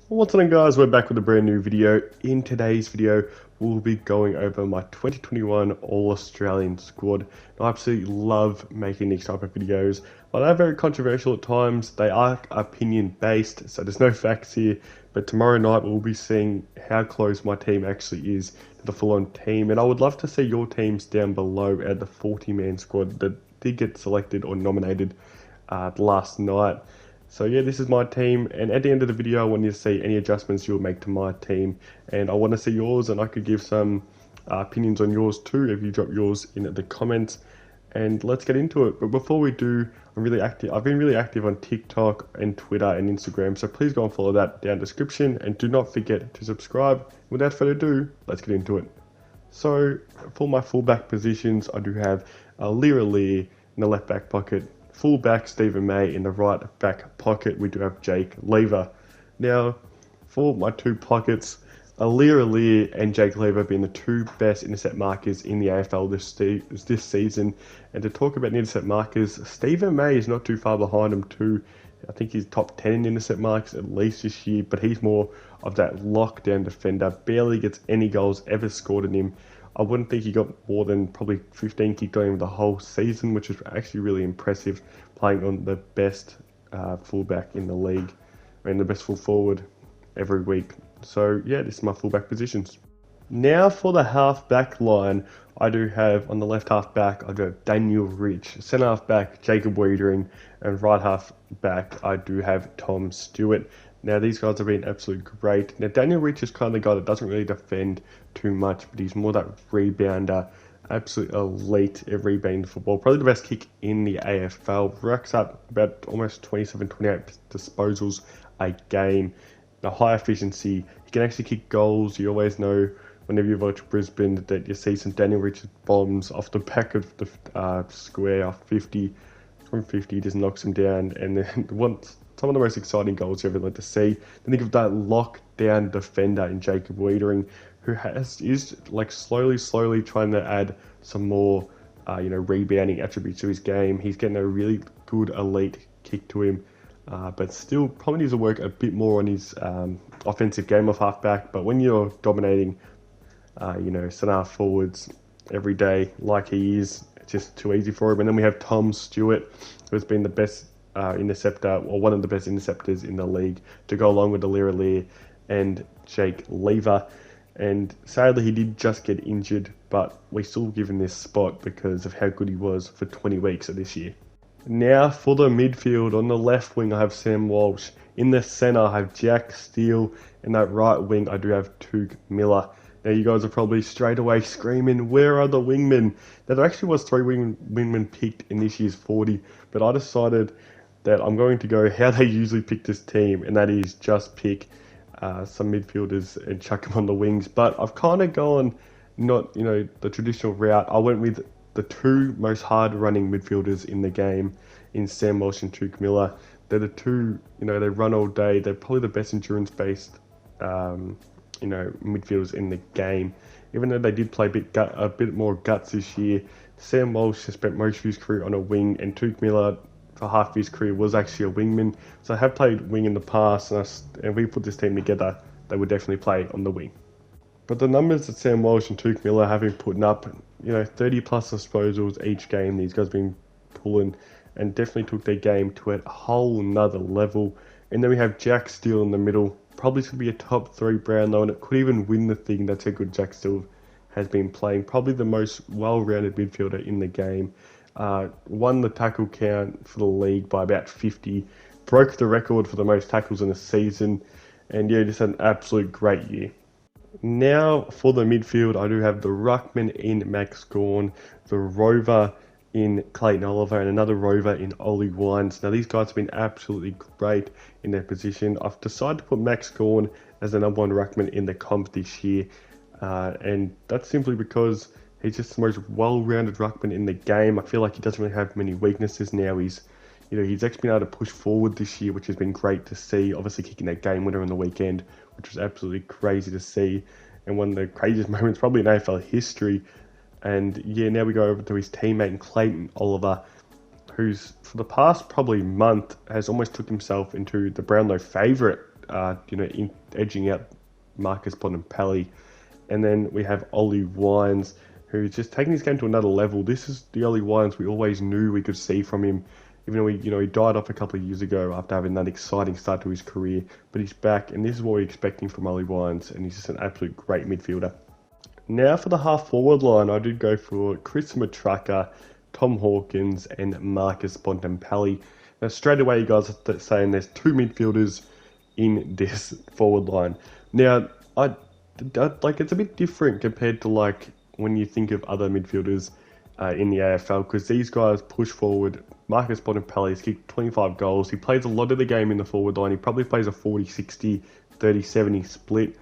What's up guys, we're back with a brand new video. In today's video, we'll be going over my 2021 All Australian squad. I absolutely love making these type of videos, but they're very controversial at times. They are opinion based, so there's no facts here. But tomorrow night we'll be seeing how close my team actually is to the full-on team. And I would love to see your teams down below at the 40-man squad that did get selected or nominated last night. So yeah, this is my team, and at the end of the video I want you to see any adjustments you'll make to my team, and I want to see yours, and I could give some opinions on yours too if you drop yours in the comments. And let's get into it. But before we do, I've been really active on TikTok and Twitter and Instagram, so please go and follow that down in the description, and do not forget to subscribe. Without further ado, let's get into it. So for my fullback positions, I do have Lear in the left back pocket, fullback Stephen May in the right back pocket. We do have Jake Lever. Now, for my two pockets, Lear and Jake Lever being the two best intercept markers in the AFL this season. And to talk about intercept markers, Stephen May is not too far behind him too. I think he's top 10 in intercept marks at least this year, but he's more of that lockdown defender. Barely gets any goals ever scored in him. I wouldn't think he got more than probably 15 kicked on him the whole season, which is actually really impressive, playing on the best fullback in the league, and the best full forward every week. So yeah, this is my fullback positions. Now for the half-back line, I do have on the left half-back, I do have Daniel Rich. Centre half-back, Jacob Wiedering, and right half-back, I do have Tom Stewart. Now these guys have been absolutely great. Now Daniel Rich is kind of the guy that doesn't really defend too much, but he's more that rebounder, absolute elite at rebounding football. Probably the best kick in the AFL. Racks up about almost 27, 28 disposals a game. A high efficiency. He can actually kick goals. You always know whenever you watch Brisbane that you see some Daniel Richards bombs off the back of the square off 50. From 50, he just knocks them down, and then some of the most exciting goals you ever like to see. Then think of that lockdown defender in Jacob Wiedering, who is like slowly trying to add some more, rebounding attributes to his game. He's getting a really good elite kick to him, but still probably needs to work a bit more on his offensive game of halfback. But when you're dominating, centre half forwards every day like he is, it's just too easy for him. And then we have Tom Stewart, who has been the best interceptor, or one of the best interceptors in the league, to go along with the Lear and Jake Lever. And sadly he did just get injured, but we still give him this spot because of how good he was for 20 weeks of this year. Now for the midfield, on the left wing I have Sam Walsh. In the centre I have Jack Steele. In that right wing I do have Touk Miller. Now you guys are probably straight away screaming, where are the wingmen? Now there actually was 3 wingmen picked in this year's 40, but I decided that I'm going to go how they usually pick this team, and that is just pick some midfielders and chuck them on the wings. But I've kind of gone not the traditional route. I went with the 2 most hard running midfielders in the game, in Sam Walsh and Touk Miller. They're the 2, they run all day. They're probably the best endurance based midfielders in the game. Even though they did play a bit more guts this year, Sam Walsh has spent most of his career on a wing, and Touk Miller for half of his career was actually a wingman. So I have played wing in the past, and if we put this team together, they would definitely play on the wing. But the numbers that Sam Walsh and Touk Miller have been putting up, 30 plus disposals each game, these guys have been pulling, and definitely took their game to a whole nother level. And then we have Jack Steele in the middle. Probably should be a top 3 Brownlow, and it could even win the thing. That's how good Jack Steele has been playing. Probably the most well-rounded midfielder in the game. Won the tackle count for the league by about 50. Broke the record for the most tackles in a season. And yeah, just had an absolute great year. Now for the midfield, I do have the ruckman in Max Gawn, the rover in Clayton Oliver, and another rover in Ollie Wines. Now these guys have been absolutely great in their position. I've decided to put Max Gawn as the number 1 ruckman in the comp this year, and that's simply because he's just the most well-rounded ruckman in the game. I feel like he doesn't really have many weaknesses now. He's actually been able to push forward this year, which has been great to see. Obviously kicking that game winner on the weekend, which was absolutely crazy to see, and one of the craziest moments probably in AFL history. And yeah, now we go over to his teammate Clayton Oliver, who's for the past probably month has almost took himself into the Brownlow favourite edging out Marcus Bontempelli. And then we have Ollie Wines, who's just taking his game to another level. This is the Ollie Wines we always knew we could see from him. Even though he died off a couple of years ago after having that exciting start to his career. But he's back, and this is what we're expecting from Ollie Wines, and he's just an absolute great midfielder. Now for the half-forward line, I did go for Chris Matraka, Tom Hawkins, and Marcus Bontempelli. Now straight away, you guys are saying there's two midfielders in this forward line. Now, it's a bit different compared to like when you think of other midfielders in the AFL, because these guys push forward. Marcus Bontempelli has kicked 25 goals. He plays a lot of the game in the forward line. He probably plays a 40-60, 30-70 split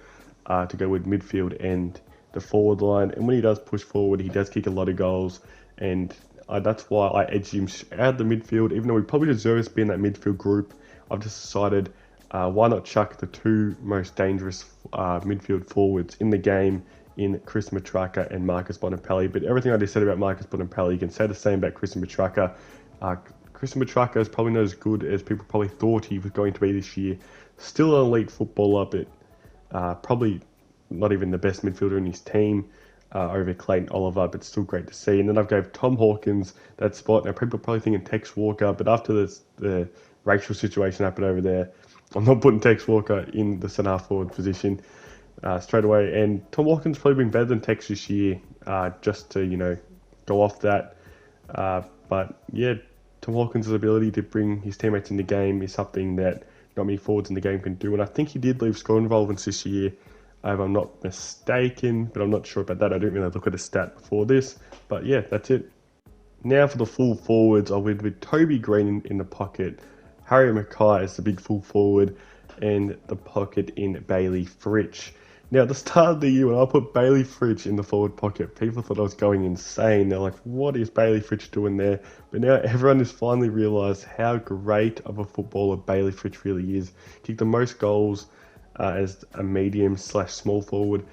to go with midfield and the forward line. And when he does push forward, he does kick a lot of goals. And that's why I edged him out of the midfield. Even though he probably deserves to be in that midfield group, I've just decided why not chuck the two most dangerous midfield forwards in the game in Chris Matraka and Marcus Bontempelli. But everything I just said about Marcus Bontempelli, you can say the same about Chris Matraka. Chris Matraka is probably not as good as people probably thought he was going to be this year. Still an elite footballer, but probably not even the best midfielder in his team over Clayton Oliver, but still great to see. And then I've gave Tom Hawkins that spot. Now people are probably thinking Tex Walker, but after the racial situation happened over there, I'm not putting Tex Walker in the centre forward position straight away. And Tom Hawkins probably been better than Tex this year, just to go off that. But yeah, Tom Hawkins' ability to bring his teammates in the game is something that not many forwards in the game can do. And I think he did leave score involvements this year, if I'm not mistaken, but I'm not sure about that. I didn't really look at a stat before this. But yeah, that's it. Now for the full forwards, I went with Toby Green in the pocket, Harry Mackay is the big full forward, and the pocket in Bailey Fritsch. Now, at the start of the year, when I put Bailey Fritsch in the forward pocket, people thought I was going insane. They're like, what is Bailey Fritsch doing there? But now everyone has finally realised how great of a footballer Bailey Fritsch really is. Kicked the most goals as a medium/small forward.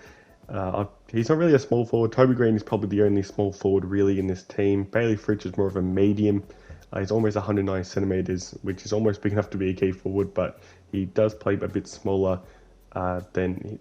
He's not really a small forward. Toby Green is probably the only small forward really in this team. Bailey Fritsch is more of a medium. He's almost 190 centimetres, which is almost big enough to be a key forward, but he does play a bit smaller than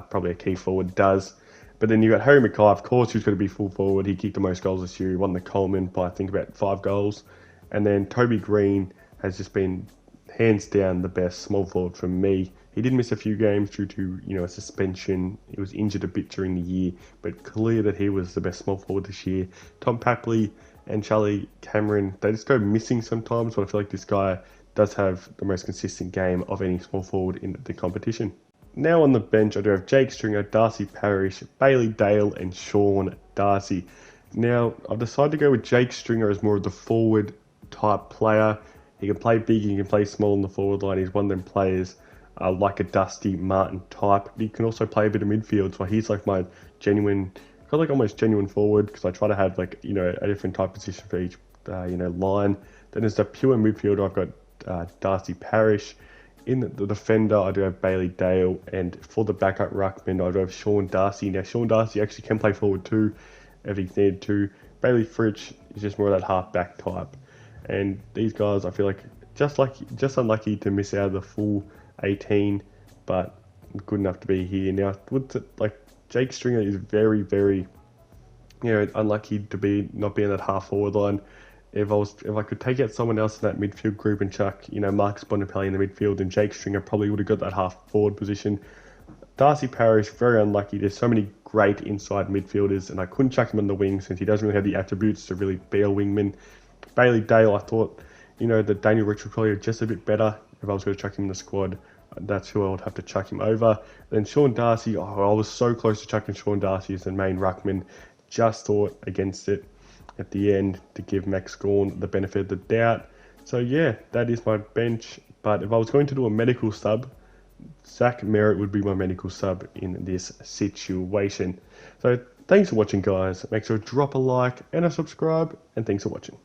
probably a key forward does. But then you got Harry Mackay, of course, who's going to be full forward. He kicked the most goals this year. He won the Coleman by, I think, about 5 goals. And then Toby Green has just been hands down the best small forward for me. He did miss a few games due to a suspension. He was injured a bit during the year, but clear that he was the best small forward this year. Tom Papley and Charlie Cameron, they just go missing sometimes, but I feel like this guy does have the most consistent game of any small forward in the competition. Now on the bench, I do have Jake Stringer, Darcy Parish, Bailey Dale, and Sean Darcy. Now, I've decided to go with Jake Stringer as more of the forward type player. He can play big, he can play small on the forward line. He's one of them players like a Dusty Martin type. But he can also play a bit of midfield, so he's like my almost genuine forward, because I try to have a different type position for each line. Then as the pure midfielder, I've got Darcy Parish. In the defender, I do have Bailey Dale, and for the backup ruckman, I do have Sean Darcy. Now, Sean Darcy actually can play forward too, if he needed to. Bailey Fritsch is just more of that half-back type. And these guys, I feel like, just unlucky to miss out of the full 18, but good enough to be here. Now, Jake Stringer is very, very, unlucky to not be in that half-forward line. If I could take out someone else in that midfield group and chuck, Marcus Bontempelli in the midfield, and Jake Stringer probably would have got that half-forward position. Darcy Parish, very unlucky. There's so many great inside midfielders, and I couldn't chuck him on the wing since he doesn't really have the attributes to really be a wingman. Bailey Dale, I thought, that Daniel Rich would probably just a bit better if I was going to chuck him in the squad. That's who I would have to chuck him over. Then Sean Darcy, I was so close to chucking Sean Darcy as the main ruckman. Just thought against it at the end to give Max Gawn the benefit of the doubt. So yeah, that is my bench. But if I was going to do a medical sub, Zach Merritt would be my medical sub in this situation. So thanks for watching, guys. Make sure to drop a like and a subscribe, and thanks for watching.